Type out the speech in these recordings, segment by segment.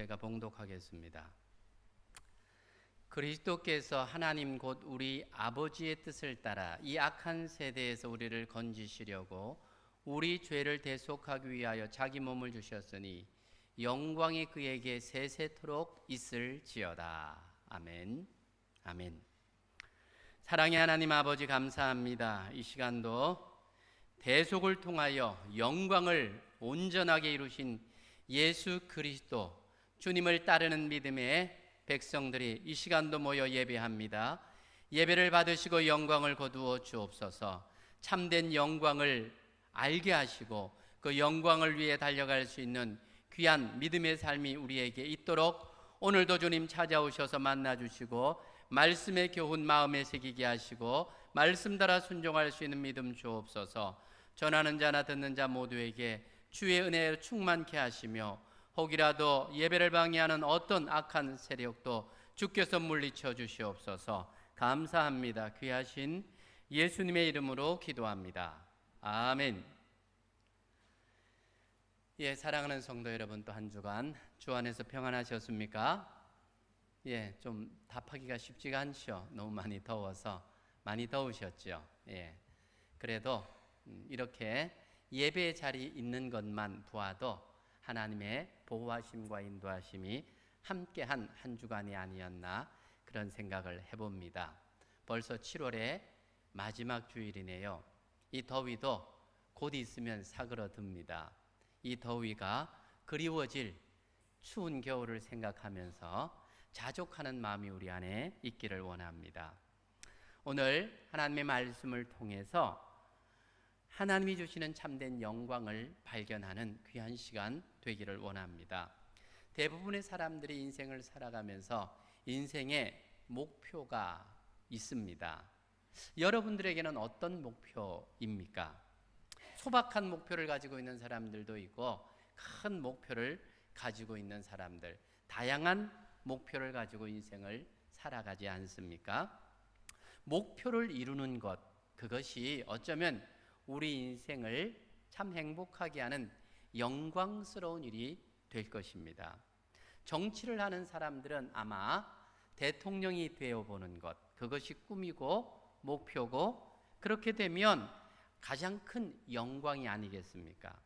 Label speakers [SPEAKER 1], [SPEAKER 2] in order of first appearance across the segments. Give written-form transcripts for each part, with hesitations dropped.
[SPEAKER 1] 제가 봉독하겠습니다. 그리스도께서 하나님 곧 우리 아버지의 뜻을 따라 이 악한 세대에서 우리를 건지시려고 우리 죄를 대속하기 위하여 자기 몸을 주셨으니 영광이 그에게 세세토록 있을지어다. 아멘. 아멘. 사랑의 하나님 아버지, 감사합니다. 이 시간도 대속을 통하여 영광을 온전하게 이루신 예수 그리스도 주님을 따르는 믿음의 백성들이 이 시간도 모여 예배합니다. 예배를 받으시고 영광을 거두어 주옵소서. 참된 영광을 알게 하시고 그 영광을 위해 달려갈 수 있는 귀한 믿음의 삶이 우리에게 있도록 오늘도 주님 찾아오셔서 만나주시고 말씀의 교훈 마음에 새기게 하시고 말씀 따라 순종할 수 있는 믿음 주옵소서. 전하는 자나 듣는 자 모두에게 주의 은혜를 충만케 하시며 혹이라도 예배를 방해하는 어떤 악한 세력도 주께서 물리쳐 주시옵소서. 감사합니다. 귀하신 예수님의 이름으로 기도합니다. 아멘. 예, 사랑하는 성도 여러분, 또 한 주간 주 안에서 평안하셨습니까? 예, 좀 답하기가 쉽지가 않죠. 너무 많이 더워서. 많이 더우셨죠. 예, 그래도 이렇게 예배의 자리에 있는 것만 보아도 하나님의 보호하심과 인도하심이 함께한 한 주간이 아니었나 그런 생각을 해봅니다. 벌써 7월의 마지막 주일이네요. 이 더위도 곧 있으면 사그러듭니다. 이 더위가 그리워질 추운 겨울을 생각하면서 자족하는 마음이 우리 안에 있기를 원합니다. 오늘 하나님의 말씀을 통해서 하나님이 주시는 참된 영광을 발견하는 귀한 시간 되기를 원합니다. 대부분의 사람들이 인생을 살아가면서 인생의 목표가 있습니다. 여러분들에게는 어떤 목표입니까? 소박한 목표를 가지고 있는 사람들도 있고 큰 목표를 가지고 있는 사람들, 다양한 목표를 가지고 인생을 살아가지 않습니까? 목표를 이루는 것, 그것이 어쩌면 우리 인생을 참 행복하게 하는 영광스러운 일이 될 것입니다. 정치를 하는 사람들은 아마 대통령이 되어보는 것, 그것이 꿈이고 목표고, 그렇게 되면 가장 큰 영광이 아니겠습니까?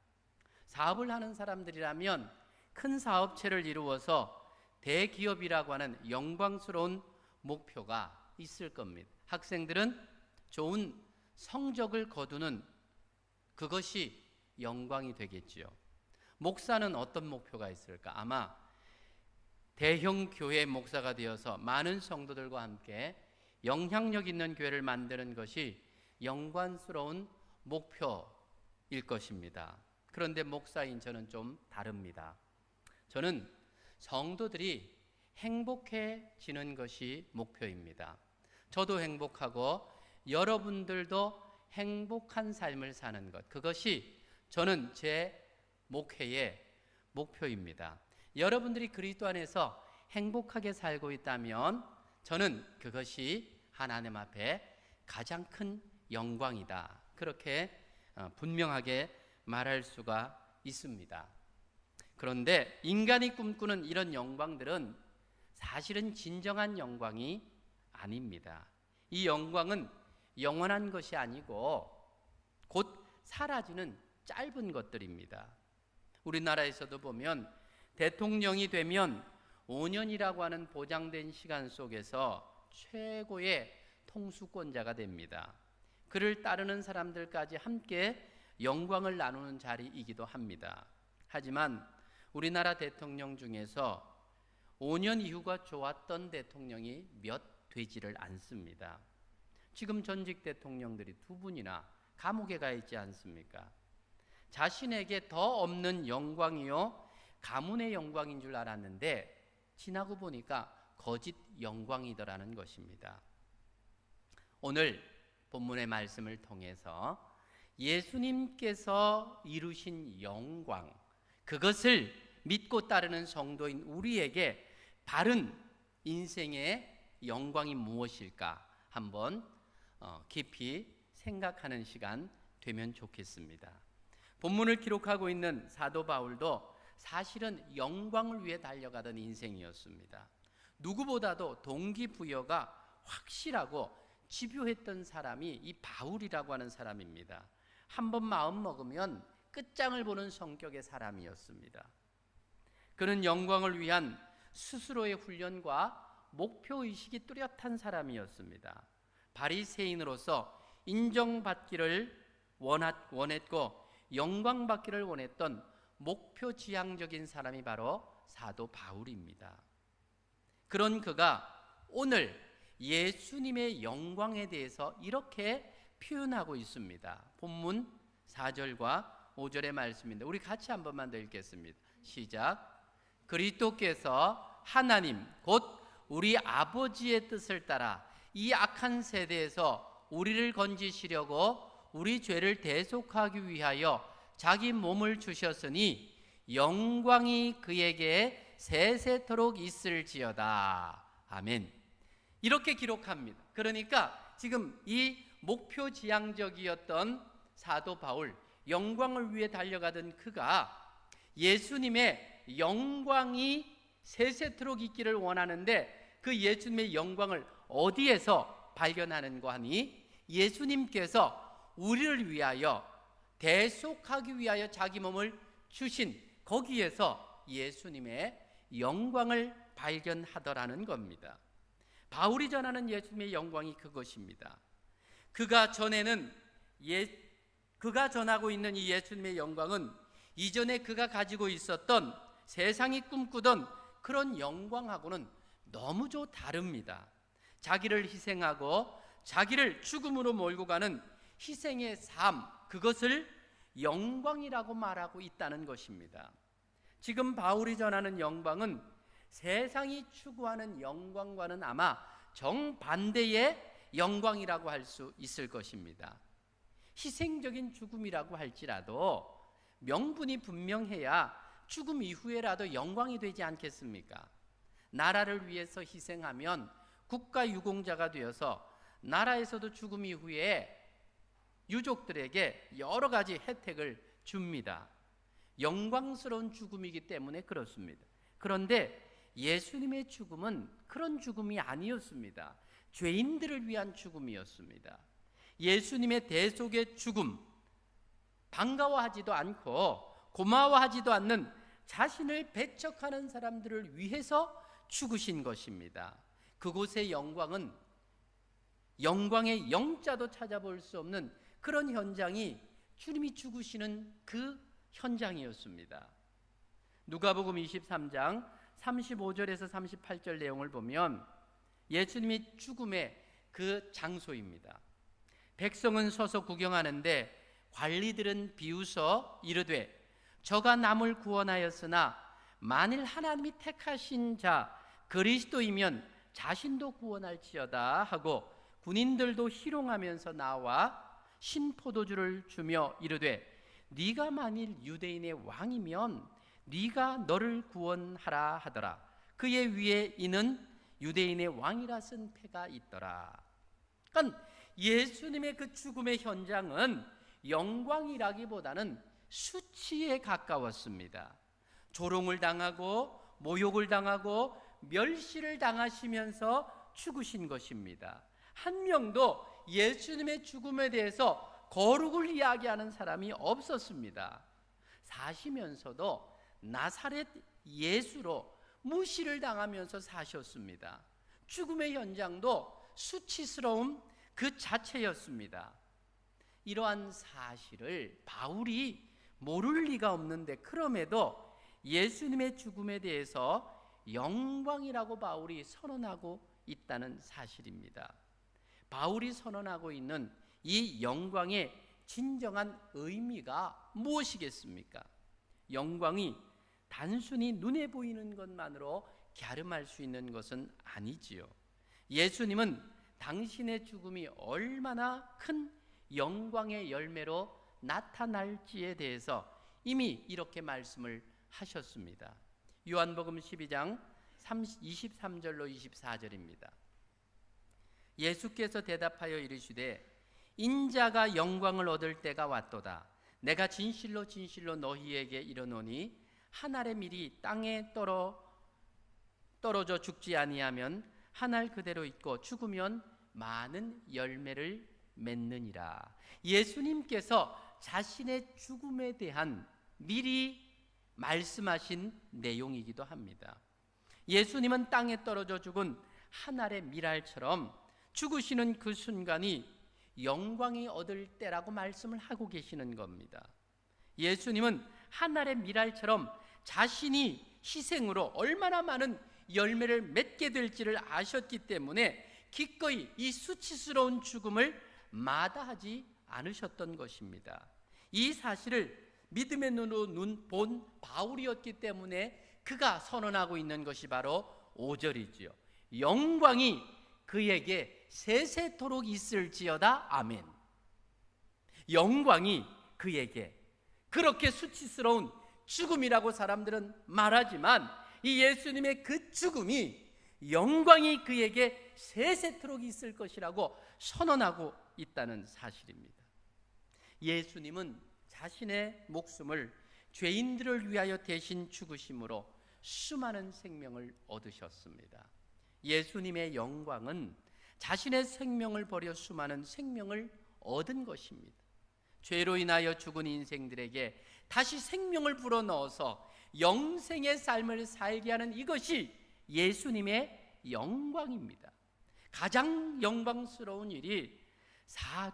[SPEAKER 1] 사업을 하는 사람들이라면 큰 사업체를 이루어서 대기업이라고 하는 영광스러운 목표가 있을 겁니다. 학생들은 좋은 성적을 거두는 그것이 영광이 되겠지요. 목사는 어떤 목표가 있을까? 아마 대형 교회 목사가 되어서 많은 성도들과 함께 영향력 있는 교회를 만드는 것이 영광스러운 목표일 것입니다. 그런데 목사인 저는 좀 다릅니다. 저는 성도들이 행복해지는 것이 목표입니다. 저도 행복하고 여러분들도 행복한 삶을 사는 것, 그것이 저는 제 목회의 목표입니다. 여러분들이 그리스도 안에서 행복하게 살고 있다면 저는 그것이 하나님 앞에 가장 큰 영광이다, 그렇게 분명하게 말할 수가 있습니다. 그런데 인간이 꿈꾸는 이런 영광들은 사실은 진정한 영광이 아닙니다. 이 영광은 영원한 것이 아니고 곧 사라지는 짧은 것들입니다. 우리나라에서도 보면 대통령이 되면 5년이라고 하는 보장된 시간 속에서 최고의 통수권자가 됩니다. 그를 따르는 사람들까지 함께 영광을 나누는 자리이기도 합니다. 하지만 우리나라 대통령 중에서 5년 이후가 좋았던 대통령이 몇 되지를 않습니다. 지금 전직 대통령들이 2분이나 감옥에 가 있지 않습니까? 자신에게 더 없는 영광이요 가문의 영광인 줄 알았는데 지나고 보니까 거짓 영광이더라는 것입니다. 오늘 본문의 말씀을 통해서 예수님께서 이루신 영광, 그것을 믿고 따르는 성도인 우리에게 바른 인생의 영광이 무엇일까 한번 깊이 생각하는 시간 되면 좋겠습니다. 본문을 기록하고 있는 사도 바울도 사실은 영광을 위해 달려가던 인생이었습니다. 누구보다도 동기부여가 확실하고 집요했던 사람이 이 바울이라고 하는 사람입니다. 한번 마음 먹으면 끝장을 보는 성격의 사람이었습니다. 그는 영광을 위한 스스로의 훈련과 목표의식이 뚜렷한 사람이었습니다. 바리새인으로서 인정받기를 원했고 영광받기를 원했던 목표지향적인 사람이 바로 사도 바울입니다. 그런 그가 오늘 예수님의 영광에 대해서 이렇게 표현하고 있습니다. 본문 4절과 5절의 말씀인데 우리 같이 한 번만 더 읽겠습니다. 시작. 그리스도께서 하나님 곧 우리 아버지의 뜻을 따라 이 악한 세대에서 우리를 건지시려고 우리 죄를 대속하기 위하여 자기 몸을 주셨으니 영광이 그에게 세세토록 있을지어다. 아멘. 이렇게 기록합니다. 그러니까 지금 이 목표지향적이었던 사도 바울, 영광을 위해 달려가던 그가 예수님의 영광이 세세토록 있기를 원하는데 그 예수님의 영광을 어디에서 발견하는가 하니 예수님께서 우리를 위하여 대속하기 위하여 자기 몸을 주신 거기에서 예수님의 영광을 발견하더라는 겁니다. 바울이 전하는 예수님의 영광이 그것입니다. 그가 전하고 있는 이 예수님의 영광은 이전에 그가 가지고 있었던 세상이 꿈꾸던 그런 영광하고는 너무도 다릅니다. 자기를 희생하고 자기를 죽음으로 몰고 가는 희생의 삶, 그것을 영광이라고 말하고 있다는 것입니다. 지금 바울이 전하는 영광은 세상이 추구하는 영광과는 아마 정반대의 영광이라고 할 수 있을 것입니다. 희생적인 죽음이라고 할지라도 명분이 분명해야 죽음 이후에라도 영광이 되지 않겠습니까? 나라를 위해서 희생하면 국가 유공자가 되어서 나라에서도 죽음 이후에 유족들에게 여러 가지 혜택을 줍니다. 영광스러운 죽음이기 때문에 그렇습니다. 그런데 예수님의 죽음은 그런 죽음이 아니었습니다. 죄인들을 위한 죽음이었습니다. 예수님의 대속의 죽음, 반가워하지도 않고 고마워하지도 않는 자신을 배척하는 사람들을 위해서 죽으신 것입니다. 그곳의 영광은 영광의 영자도 찾아볼 수 없는 그런 현장이 주님이 죽으시는 그 현장이었습니다. 누가복음 23장 35절에서 38절 내용을 보면 예수님이 죽음의 그 장소입니다. 백성은 서서 구경하는데 관리들은 비웃어 이르되 저가 남을 구원하였으나 만일 하나님이 택하신 자 그리스도이면 자신도 구원할지어다 하고 군인들도 희롱하면서 나와 신포도주를 주며 이르되 네가 만일 유대인의 왕이면 네가 너를 구원하라 하더라. 그의 위에 이는 유대인의 왕이라 쓴 패가 있더라. 그러니까 예수님의 그 죽음의 현장은 영광이라기보다는 수치에 가까웠습니다. 조롱을 당하고 모욕을 당하고 멸시를 당하시면서 죽으신 것입니다. 한 명도 예수님의 죽음에 대해서 거룩을 이야기하는 사람이 없었습니다. 사시면서도 나사렛 예수로 무시를 당하면서 사셨습니다. 죽음의 현장도 수치스러움 그 자체였습니다. 이러한 사실을 바울이 모를 리가 없는데 그럼에도 예수님의 죽음에 대해서 영광이라고 바울이 선언하고 있다는 사실입니다. 바울이 선언하고 있는 이 영광의 진정한 의미가 무엇이겠습니까? 영광이 단순히 눈에 보이는 것만으로 갸름할 수 있는 것은 아니지요. 예수님은 당신의 죽음이 얼마나 큰 영광의 열매로 나타날지에 대해서 이미 이렇게 말씀을 하셨습니다. 요한복음 12장 23절로 24절입니다. 예수께서 대답하여 이르시되 인자가 영광을 얻을 때가 왔도다. 내가 진실로 진실로 너희에게 이르노니 한 알의 밀이 땅에 떨어져 죽지 아니하면 한 알 그대로 있고 죽으면 많은 열매를 맺느니라. 예수님께서 자신의 죽음에 대한 미리 말씀하신 내용이기도 합니다. 예수님은 땅에 떨어져 죽은 한 알의 밀알처럼 죽으시는 그 순간이 영광이 얻을 때라고 말씀을 하고 계시는 겁니다. 예수님은 한 알의 밀알처럼 자신이 희생으로 얼마나 많은 열매를 맺게 될지를 아셨기 때문에 기꺼이 이 수치스러운 죽음을 마다하지 않으셨던 것입니다. 이 사실을 믿음의 눈으로 본 바울이었기 때문에 그가 선언하고 있는 것이 바로 5절이지요. 영광이 그에게 세세토록 있을지어다. 아멘. 영광이 그에게, 그렇게 수치스러운 죽음이라고 사람들은 말하지만 이 예수님의 그 죽음이 영광이 그에게 세세토록 있을 것이라고 선언하고 있다는 사실입니다. 예수님은 자신의 목숨을 죄인들을 위하여 대신 죽으심으로 수많은 생명을 얻으셨습니다. 예수님의 영광은 자신의 생명을 버려 수많은 생명을 얻은 것입니다. 죄로 인하여 죽은 인생들에게 다시 생명을 불어넣어서 영생의 삶을 살게 하는 이것이 예수님의 영광입니다. 가장 영광스러운 일이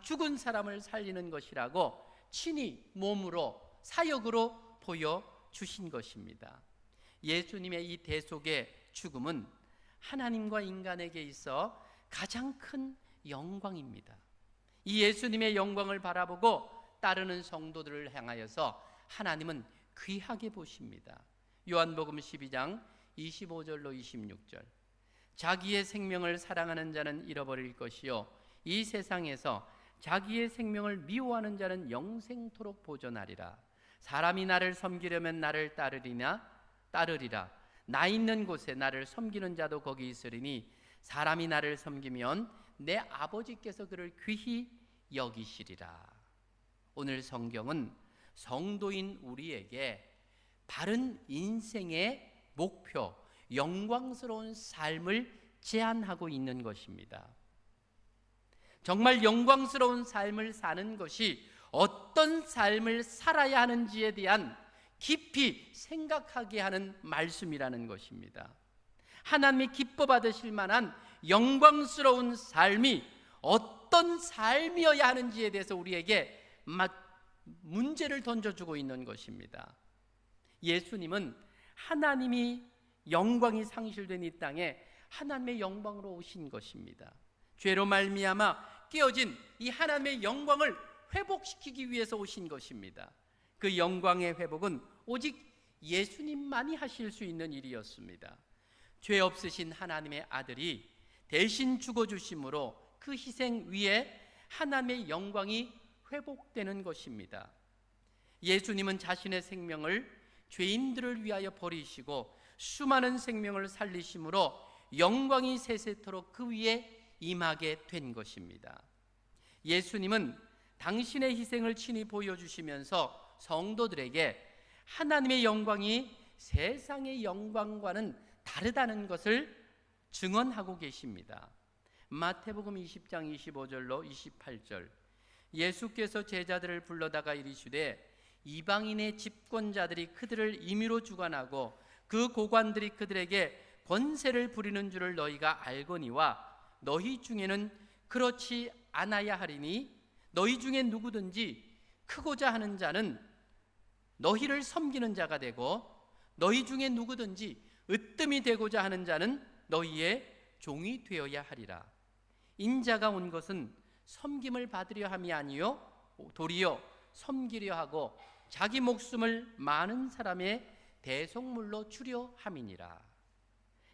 [SPEAKER 1] 죽은 사람을 살리는 것이라고 친히 몸으로 사역으로 보여주신 것입니다. 예수님의 이 대속의 죽음은 하나님과 인간에게 있어 가장 큰 영광입니다. 이 예수님의 영광을 바라보고 따르는 성도들을 향하여서 하나님은 귀하게 보십니다. 요한복음 12장 25절로 26절. 자기의 생명을 사랑하는 자는 잃어버릴 것이요 이 세상에서 자기의 생명을 미워하는 자는 영생토록 보존하리라. 사람이 나를 섬기려면 나를 따르리라. 나 있는 곳에 나를 섬기는 자도 거기 있으리니 사람이 나를 섬기면 내 아버지께서 그를 귀히 여기시리라. 오늘 성경은 성도인 우리에게 바른 인생의 목표, 영광스러운 삶을 제안하고 있는 것입니다. 정말 영광스러운 삶을 사는 것이 어떤 삶을 살아야 하는지에 대한 깊이 생각하게 하는 말씀이라는 것입니다. 하나님이 기뻐 받으실 만한 영광스러운 삶이 어떤 삶이어야 하는지에 대해서 우리에게 문제를 던져주고 있는 것입니다. 예수님은 하나님이 영광이 상실된 이 땅에 하나님의 영광으로 오신 것입니다. 죄로 말미암아 깨어진 이 하나님의 영광을 회복시키기 위해서 오신 것입니다. 그 영광의 회복은 오직 예수님만이 하실 수 있는 일이었습니다. 죄 없으신 하나님의 아들이 대신 죽어주심으로 그 희생 위에 하나님의 영광이 회복되는 것입니다. 예수님은 자신의 생명을 죄인들을 위하여 버리시고 수많은 생명을 살리심으로 영광이 세세토록 그 위에 임하게 된 것입니다. 예수님은 당신의 희생을 친히 보여주시면서 성도들에게 하나님의 영광이 세상의 영광과는 다르다는 것을 증언하고 계십니다. 마태복음 20장 25절로 28절. 예수께서 제자들을 불러다가 이르시되 이방인의 집권자들이 그들을 임의로 주관하고 그 고관들이 그들에게 권세를 부리는 줄을 너희가 알거니와 너희 중에는 그렇지 않아야 하리니 너희 중에 누구든지 크고자 하는 자는 너희를 섬기는 자가 되고 너희 중에 누구든지 으뜸이 되고자 하는 자는 너희의 종이 되어야 하리라. 인자가 온 것은 섬김을 받으려 함이 아니요 도리어 섬기려 하고 자기 목숨을 많은 사람의 대속물로 주려 함이니라.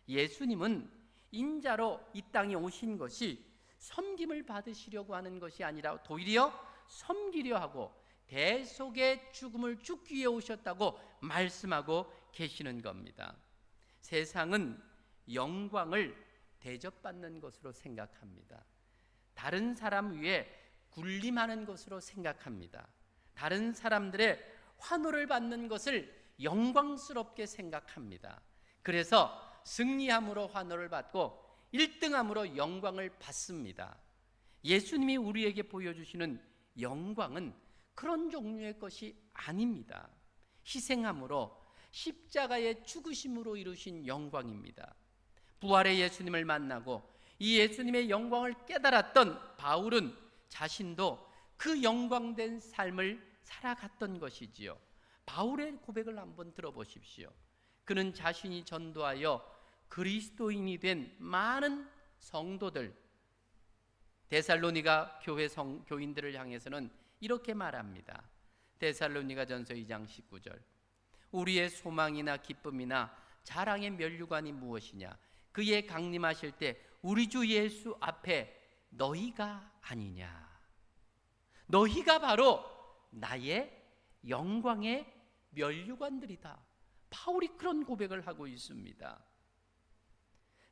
[SPEAKER 1] 예수님은 인자로 이 땅에 오신 것이 섬김을 받으시려고 하는 것이 아니라 도리어 섬기려 하고 대속의 죽음을 죽기 위해 오셨다고 말씀하고 계시는 겁니다. 세상은 영광을 대접받는 것으로 생각합니다. 다른 사람 위에 군림하는 것으로 생각합니다. 다른 사람들의 환호를 받는 것을 영광스럽게 생각합니다. 그래서 승리함으로 환호를 받고 1등함으로 영광을 받습니다. 예수님이 우리에게 보여주시는 영광은 그런 종류의 것이 아닙니다. 희생함으로 십자가의 죽으심으로 이루신 영광입니다. 부활의 예수님을 만나고 이 예수님의 영광을 깨달았던 바울은 자신도 그 영광된 삶을 살아갔던 것이지요. 바울의 고백을 한번 들어보십시오. 그는 자신이 전도하여 그리스도인이 된 많은 성도들, 데살로니가 교회 교인들을 향해서는 이렇게 말합니다. 데살로니가전서 2장 19절. 우리의 소망이나 기쁨이나 자랑의 면류관이 무엇이냐? 그의 강림하실 때 우리 주 예수 앞에 너희가 아니냐? 너희가 바로 나의 영광의 면류관들이다. 바울이 그런 고백을 하고 있습니다.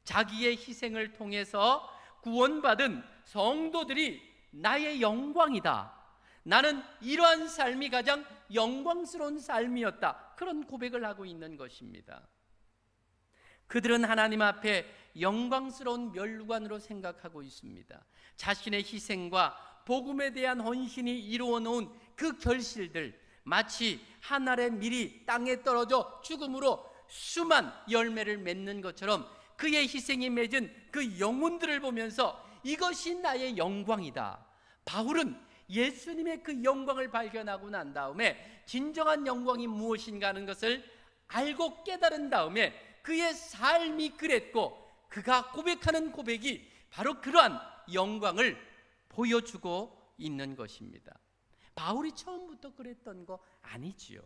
[SPEAKER 1] 자기의 희생을 통해서 구원받은 성도들이 나의 영광이다. 나는 이러한 삶이 가장 영광스러운 삶이었다. 그런 고백을 하고 있는 것입니다. 그들은 하나님 앞에 영광스러운 면류관으로 생각하고 있습니다. 자신의 희생과 복음에 대한 헌신이 이루어 놓은 그 결실들, 마치 한 알의 밀이 땅에 떨어져 죽음으로 수만 열매를 맺는 것처럼 그의 희생이 맺은 그 영혼들을 보면서 이것이 나의 영광이다. 바울은 예수님의 그 영광을 발견하고 난 다음에 진정한 영광이 무엇인가 하는 것을 알고 깨달은 다음에 그의 삶이 그랬고 그가 고백하는 고백이 바로 그러한 영광을 보여주고 있는 것입니다. 바울이 처음부터 그랬던 거 아니지요.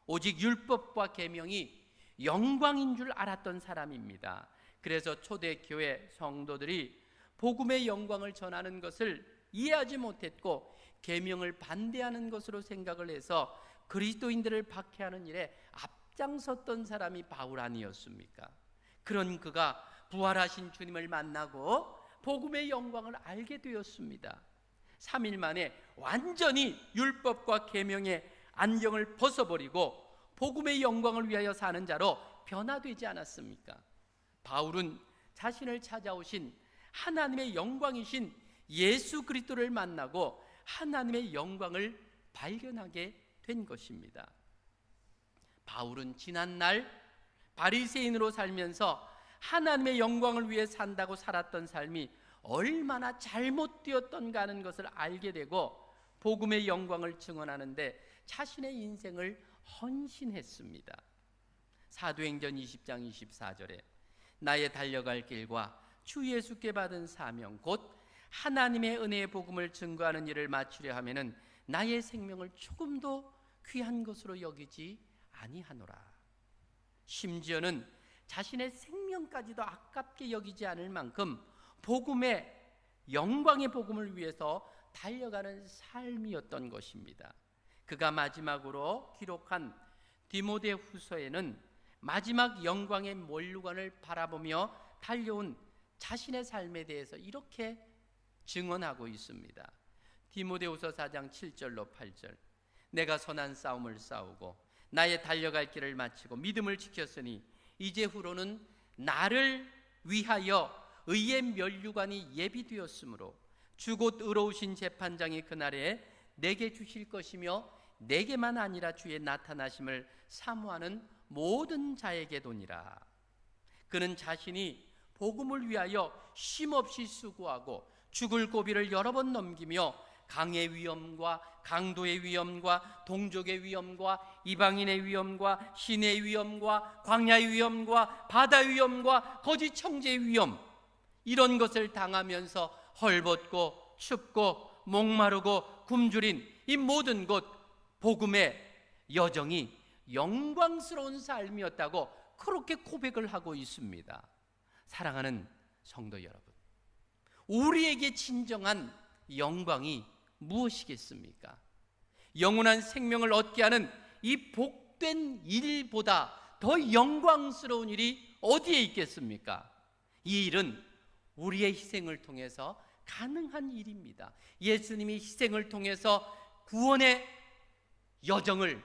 [SPEAKER 1] 오직 율법과 계명이 영광인 줄 알았던 사람입니다. 그래서 초대교회 성도들이 복음의 영광을 전하는 것을 이해하지 못했고 계명을 반대하는 것으로 생각을 해서 그리스도인들을 박해하는 일에 앞장섰던 사람이 바울 아니었습니까? 그런 그가 부활하신 주님을 만나고 복음의 영광을 알게 되었습니다. 3일 만에 완전히 율법과 계명의 안경을 벗어버리고 복음의 영광을 위하여 사는 자로 변화되지 않았습니까? 바울은 자신을 찾아오신 하나님의 영광이신 예수 그리스도를 만나고 하나님의 영광을 발견하게 된 것입니다. 바울은 지난날 바리새인으로 살면서 하나님의 영광을 위해 산다고 살았던 삶이 얼마나 잘못되었던가 하는 것을 알게 되고 복음의 영광을 증언하는데 자신의 인생을 헌신했습니다. 사도행전 20장 24절에 나의 달려갈 길과 주 예수께 받은 사명 곧 하나님의 은혜의 복음을 증거하는 일을 마치려 하면은 나의 생명을 조금도 귀한 것으로 여기지 아니하노라. 심지어는 자신의 생명까지도 아깝게 여기지 않을 만큼 복음의 영광의 복음을 위해서 달려가는 삶이었던 것입니다. 그가 마지막으로 기록한 디모데후서에는 마지막 영광의 면류관을 바라보며 달려온 자신의 삶에 대해서 이렇게 증언하고 있습니다. 디모데후서 4장 7절로 8절. 내가 선한 싸움을 싸우고 나의 달려갈 길을 마치고 믿음을 지켰으니 이제후로는 나를 위하여 의의 면류관이 예비되었으므로 주 곧 의로우신 재판장이 그날에 내게 주실 것이며 내게만 아니라 주의 나타나심을 사모하는 모든 자에게도니라. 그는 자신이 복음을 위하여 쉼없이 수고하고 죽을 고비를 여러 번 넘기며 강의 위험과 강도의 위험과 동족의 위험과 이방인의 위험과 신의 위험과 광야의 위험과 바다의 위험과 거짓 청제의 위험, 이런 것을 당하면서 헐벗고 춥고 목마르고 굶주린 이 모든 것 복음의 여정이 영광스러운 삶이었다고 그렇게 고백을 하고 있습니다. 사랑하는 성도 여러분, 우리에게 진정한 영광이 무엇이겠습니까? 영원한 생명을 얻게 하는 이 복된 일보다 더 영광스러운 일이 어디에 있겠습니까? 이 일은 우리의 희생을 통해서 가능한 일입니다. 예수님이 희생을 통해서 구원의 여정을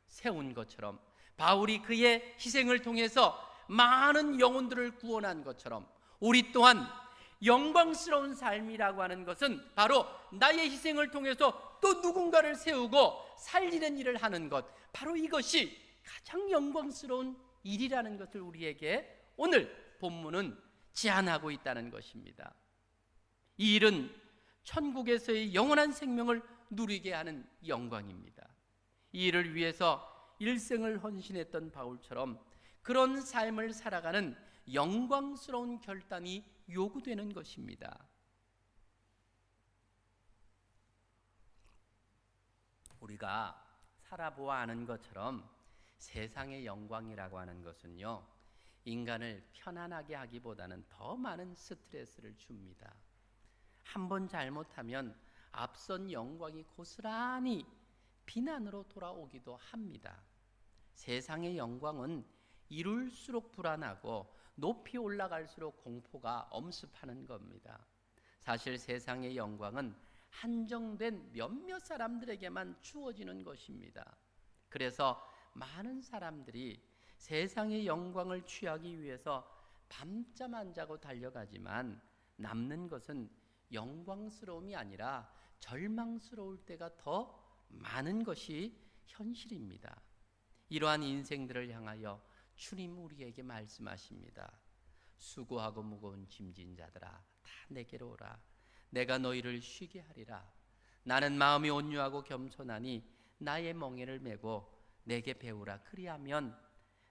[SPEAKER 1] 세운 것처럼 바울이 그의 희생을 통해서 많은 영혼들을 구원한 것처럼 우리 또한 영광스러운 삶이라고 하는 것은 바로 나의 희생을 통해서 또 누군가를 세우고 살리는 일을 하는 것, 바로 이것이 가장 영광스러운 일이라는 것을 우리에게 오늘 본문은 제안하고 있다는 것입니다. 이 일은 천국에서의 영원한 생명을 누리게 하는 영광입니다. 이 일을 위해서 일생을 헌신했던 바울처럼 그런 삶을 살아가는 영광스러운 결단이 요구되는 것입니다. 우리가 살아보아 아는 것처럼 세상의 영광이라고 하는 것은요, 인간을 편안하게 하기보다는 더 많은 스트레스를 줍니다. 한번 잘못하면 앞선 영광이 고스란히 비난으로 돌아오기도 합니다. 세상의 영광은 이룰수록 불안하고 높이 올라갈수록 공포가 엄습하는 겁니다. 사실 세상의 영광은 한정된 몇몇 사람들에게만 주어지는 것입니다. 그래서 많은 사람들이 세상의 영광을 취하기 위해서 밤잠 안 자고 달려가지만 남는 것은 영광스러움이 아니라 절망스러울 때가 더 많은 것이 현실입니다. 이러한 인생들을 향하여 주님 우리에게 말씀하십니다. 수고하고 무거운 짐진 자들아, 다 내게로 오라. 내가 너희를 쉬게 하리라. 나는 마음이 온유하고 겸손하니 나의 멍에를 메고 내게 배우라. 그리하면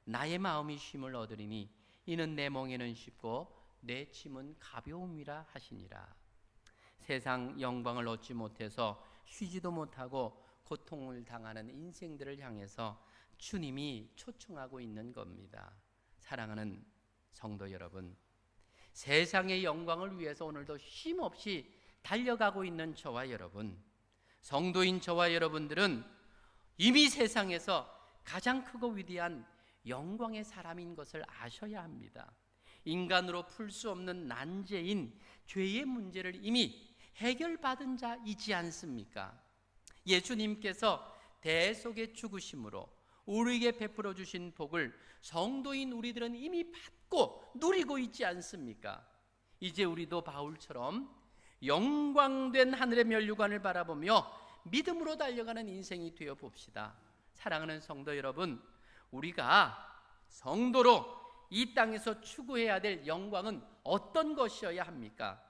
[SPEAKER 1] 나의 마음이 쉼을 얻으리니 이는 내 멍에는 쉽고 내 짐은 가벼움이라 하시니라. 세상 영광을 얻지 못해서 쉬지도 못하고 고통을 당하는 인생들을 향해서 주님이 초청하고 있는 겁니다. 사랑하는 성도 여러분, 세상의 영광을 위해서 오늘도 쉼없이 달려가고 있는 저와 여러분, 성도인 저와 여러분들은 이미 세상에서 가장 크고 위대한 영광의 사람인 것을 아셔야 합니다. 인간으로 풀 수 없는 난제인 죄의 문제를 이미 해결받은 자이지 않습니까? 예수님께서 대속의 죽으심으로 우리에게 베풀어 주신 복을 성도인 우리들은 이미 받고 누리고 있지 않습니까? 이제 우리도 바울처럼 영광된 하늘의 면류관을 바라보며 믿음으로 달려가는 인생이 되어 봅시다. 사랑하는 성도 여러분, 우리가 성도로 이 땅에서 추구해야 될 영광은 어떤 것이어야 합니까?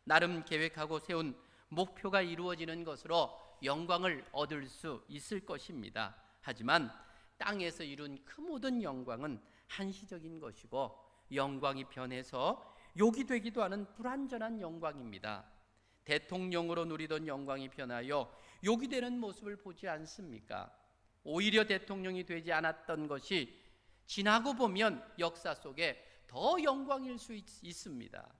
[SPEAKER 1] 나름 계획하고 세운 목표가 이루어지는 것으로 영광을 얻을 수 있을 것입니다. 하지만 땅에서 이룬 그 모든 영광은 한시적인 것이고 영광이 변해서 욕이 되기도 하는 불완전한 영광입니다. 대통령으로 누리던 영광이 변하여 욕이 되는 모습을 보지 않습니까? 오히려 대통령이 되지 않았던 것이 지나고 보면 역사 속에 더 영광일 수 있습니다.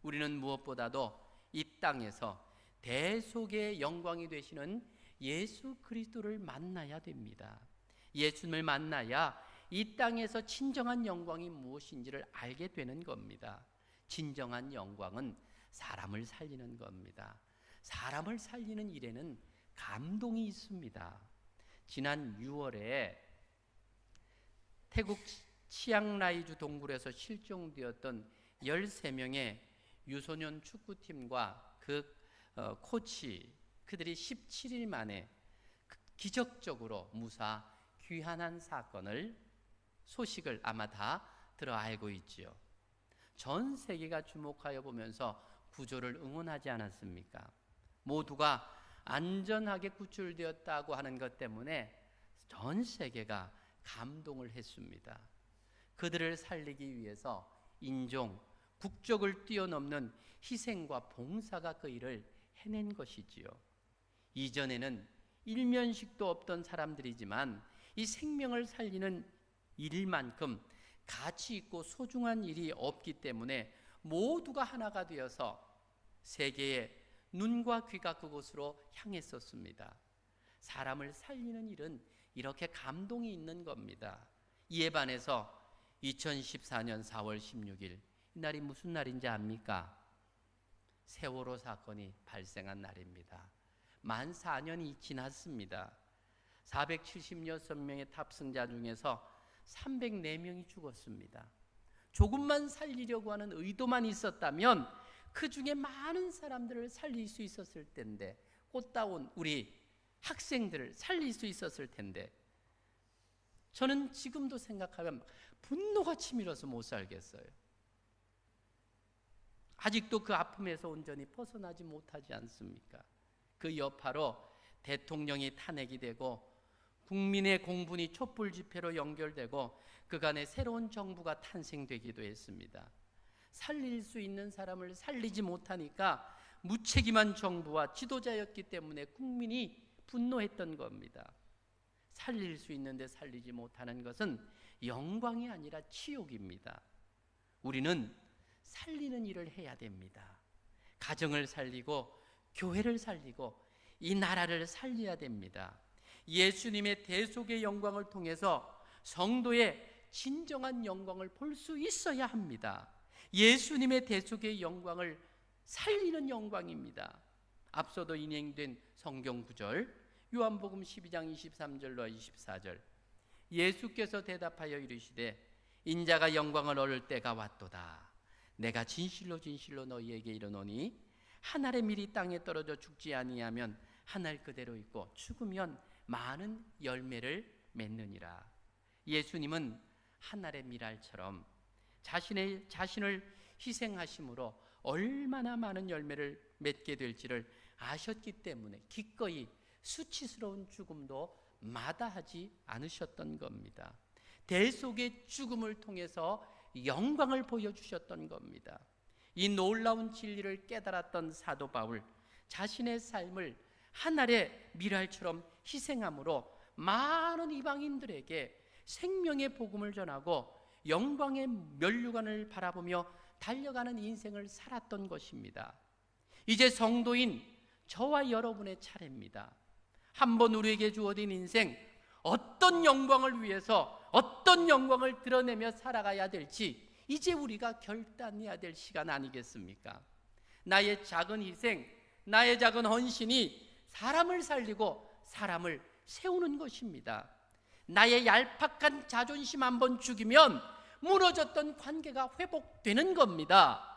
[SPEAKER 1] 우리는 무엇보다도 이 땅에서 대속의 영광이 되시는 예수 그리스도를 만나야 됩니다. 예수님을 만나야 이 땅에서 진정한 영광이 무엇인지를 알게 되는 겁니다. 진정한 영광은 사람을 살리는 겁니다. 사람을 살리는 일에는 감동이 있습니다. 지난 6월에 태국 치앙라이주 동굴에서 실종되었던 13명의 유소년 축구팀과 그 코치, 그들이 17일 만에 기적적으로 무사 귀환한 사건을, 소식을 아마 다 들어 알고 있지요. 전 세계가 주목하여 보면서 구조를 응원하지 않았습니까? 모두가 안전하게 구출되었다고 하는 것 때문에 전 세계가 감동을 했습니다. 그들을 살리기 위해서 인종, 국적을 뛰어넘는 희생과 봉사가 그 일을 해낸 것이지요. 이전에는 일면식도 없던 사람들이지만 이 생명을 살리는 일만큼 가치 있고 소중한 일이 없기 때문에 모두가 하나가 되어서 세계의 눈과 귀가 그곳으로 향했었습니다. 사람을 살리는 일은 이렇게 감동이 있는 겁니다. 이에 반해서 2014년 4월 16일 이 날이 무슨 날인지 압니까? 세월호 사건이 발생한 날입니다. 만 4년이 지났습니다. 476명의 탑승자 중에서 304명이 죽었습니다. 조금만 살리려고 하는 의도만 있었다면 그 중에 많은 사람들을 살릴 수 있었을 텐데, 꽃다운 우리 학생들을 살릴 수 있었을 텐데, 저는 지금도 생각하면 분노가 치밀어서 못 살겠어요. 아직도 그 아픔에서 온전히 벗어나지 못하지 않습니까? 그 여파로 대통령이 탄핵이 되고 국민의 공분이 촛불 집회로 연결되고 그간에 새로운 정부가 탄생되기도 했습니다. 살릴 수 있는 사람을 살리지 못하니까 무책임한 정부와 지도자였기 때문에 국민이 분노했던 겁니다. 살릴 수 있는데 살리지 못하는 것은 영광이 아니라 치욕입니다. 우리는 살리는 일을 해야 됩니다. 가정을 살리고 교회를 살리고 이 나라를 살려야 됩니다. 예수님의 대속의 영광을 통해서 성도의 진정한 영광을 볼 수 있어야 합니다. 예수님의 대속의 영광을 살리는 영광입니다. 앞서도 인용된 성경 구절, 요한복음 12장 23절로 24절. 예수께서 대답하여 이르시되 인자가 영광을 얻을 때가 왔도다. 내가 진실로 진실로 너희에게 이르노니 한 알의 밀이 땅에 떨어져 죽지 아니하면 한 알 그대로 있고 죽으면 많은 열매를 맺느니라. 예수님은 한 알의 밀알처럼 자신을 희생하심으로 얼마나 많은 열매를 맺게 될지를 아셨기 때문에 기꺼이 수치스러운 죽음도 마다하지 않으셨던 겁니다. 대속의 죽음을 통해서 영광을 보여주셨던 겁니다. 이 놀라운 진리를 깨달았던 사도 바울, 자신의 삶을 한 알의 밀알처럼 희생함으로 많은 이방인들에게 생명의 복음을 전하고 영광의 면류관을 바라보며 달려가는 인생을 살았던 것입니다. 이제 성도인 저와 여러분의 차례입니다. 한번 우리에게 주어진 인생, 어떤 영광을 위해서 어떤 영광을 드러내며 살아가야 될지 이제 우리가 결단해야 될 시간 아니겠습니까? 나의 작은 희생, 나의 작은 헌신이 사람을 살리고 사람을 세우는 것입니다. 나의 얄팍한 자존심 한번 죽이면 무너졌던 관계가 회복되는 겁니다.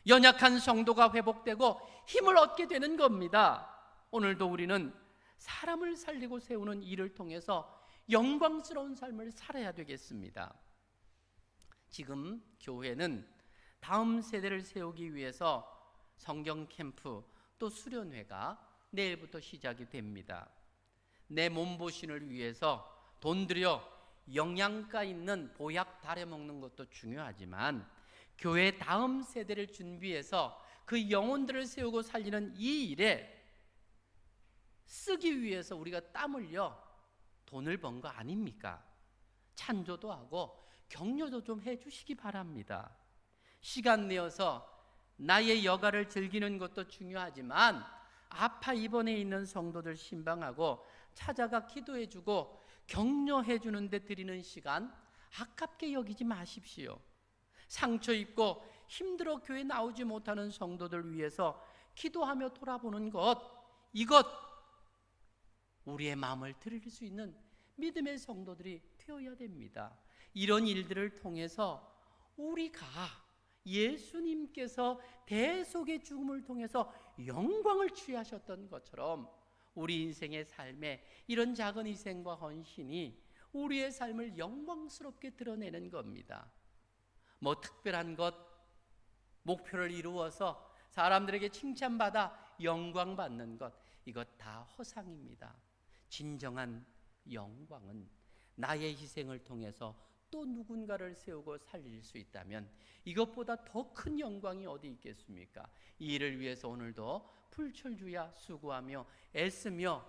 [SPEAKER 1] 연약한 성도가 회복되고 힘을 얻게 되는 겁니다. 오늘도 우리는 사람을 살리고 세우는 일을 통해서 영광스러운 삶을 살아야 되겠습니다. 지금 교회는 다음 세대를 세우기 위해서 성경 캠프 또 수련회가 내일부터 시작이 됩니다. 내 몸보신을 위해서 돈 들여 영양가 있는 보약 다려 먹는 것도 중요하지만 교회 다음 세대를 준비해서 그 영혼들을 세우고 살리는 이 일에 쓰기 위해서 우리가 땀 흘려 돈을 번 거 아닙니까? 찬조도 하고 격려도 좀 해주시기 바랍니다. 시간 내어서 나의 여가를 즐기는 것도 중요하지만 아파 입원해 있는 성도들 신방하고 찾아가 기도해주고 격려해주는 데 드리는 시간 아깝게 여기지 마십시오. 상처 입고 힘들어 교회 나오지 못하는 성도들 위해서 기도하며 돌아보는 것, 이것 우리의 마음을 드릴 수 있는 믿음의 성도들이 되어야 됩니다. 이런 일들을 통해서 우리가 예수님께서 대속의 죽음을 통해서 영광을 취하셨던 것처럼 우리 인생의 삶에 이런 작은 희생과 헌신이 우리의 삶을 영광스럽게 드러내는 겁니다. 뭐 특별한 것, 목표를 이루어서 사람들에게 칭찬받아 영광받는 것, 이것 다 허상입니다. 진정한 영광은 나의 희생을 통해서 또 누군가를 세우고 살릴 수 있다면 이것보다 더 큰 영광이 어디 있겠습니까? 이 일을 위해서 오늘도 풀철주야 수고하며 애쓰며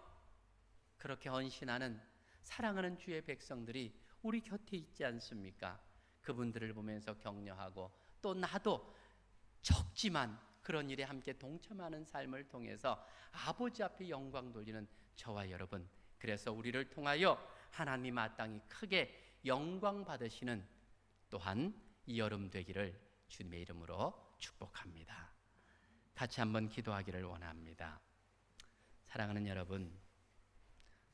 [SPEAKER 1] 그렇게 헌신하는 사랑하는 주의 백성들이 우리 곁에 있지 않습니까? 그분들을 보면서 격려하고 또 나도 적지만 그런 일에 함께 동참하는 삶을 통해서 아버지 앞에 영광 돌리는 저와 여러분, 그래서 우리를 통하여 하나님 마땅히 크게 영광 받으시는 또한 이 여름 되기를 주님의 이름으로 축복합니다. 같이 한번 기도하기를 원합니다. 사랑하는 여러분,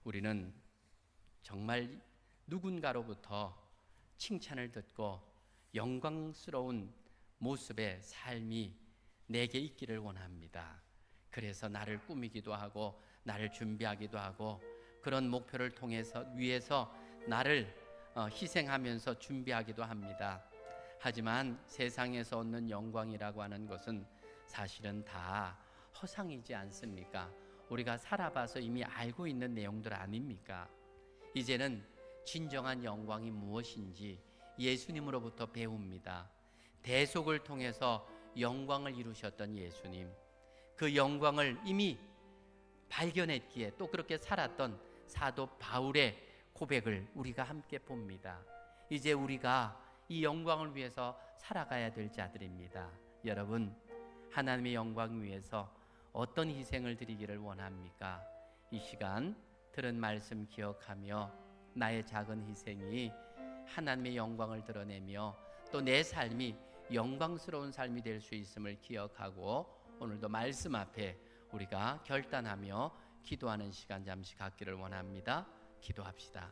[SPEAKER 1] 우리는 정말 누군가로부터 칭찬을 듣고 영광스러운 모습의 삶이 내게 있기를 원합니다. 그래서 나를 꾸미기도 하고 나를 준비하기도 하고 그런 목표를 통해서 위해서 나를 희생하면서 준비하기도 합니다. 하지만 세상에서 얻는 영광이라고 하는 것은 사실은 다 허상이지 않습니까? 우리가 살아봐서 이미 알고 있는 내용들 아닙니까? 이제는 진정한 영광이 무엇인지 예수님으로부터 배웁니다. 대속을 통해서 영광을 이루셨던 예수님, 그 영광을 이미 발견했기에 또 그렇게 살았던 사도 바울의 고백을 우리가 함께 봅니다. 이제 우리가 이 영광을 위해서 살아가야 될 자들입니다. 여러분, 하나님의 영광 위해서 어떤 희생을 드리기를 원합니까? 이 시간 들은 말씀 기억하며 나의 작은 희생이 하나님의 영광을 드러내며 또 내 삶이 영광스러운 삶이 될 수 있음을 기억하고 오늘도 말씀 앞에 우리가 결단하며 기도하는 시간 잠시 갖기를 원합니다. 기도합시다.